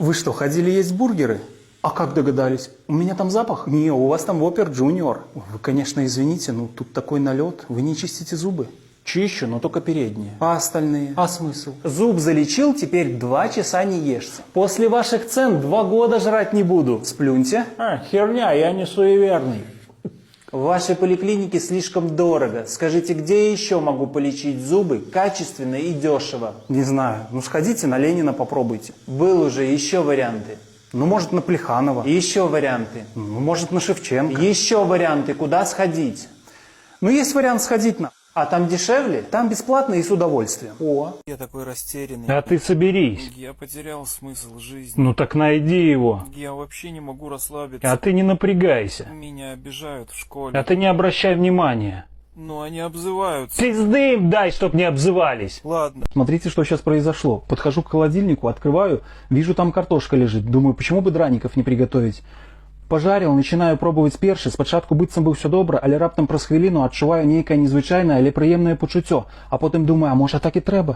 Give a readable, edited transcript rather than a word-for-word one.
Вы что, ходили есть бургеры? А как догадались? У меня там запах? Не, у вас там Whopper Junior. Вы, конечно, извините, но тут такой налет. Вы не чистите зубы. Чищу, но только передние. А остальные? А смысл? Зуб залечил, теперь 2 часа не ешься. После ваших цен 2 года жрать не буду. Сплюньте. Херня, я не суеверный. В вашей поликлинике слишком дорого. Скажите, где я еще могу полечить зубы качественно и дешево? Не знаю. Ну сходите на Ленина, попробуйте. Был уже, еще варианты. Ну, может, на Плеханова. Еще варианты. Ну, может, на Шевченко. Еще варианты. Куда сходить? Ну, есть вариант сходить на... А там дешевле? Там бесплатно и с удовольствием. О. Я такой растерянный. А ты соберись. Я потерял смысл жизни. Ну так найди его. Я вообще не могу расслабиться. А ты не напрягайся. Меня обижают в школе. А ты не обращай внимания. Но они обзываются. Пизды им дай, чтоб не обзывались. Ладно. Смотрите, что сейчас произошло. Подхожу к холодильнику, открываю, вижу, там картошка лежит. Думаю, почему бы драников не приготовить? Пожарил, начинаю пробувати перший, спочатку быццам бы все добре, але раптом праз хвилину адчуваю нейкае незвычайнае, але прыемнае пачуццё, а потым думаю, а може так і трэба?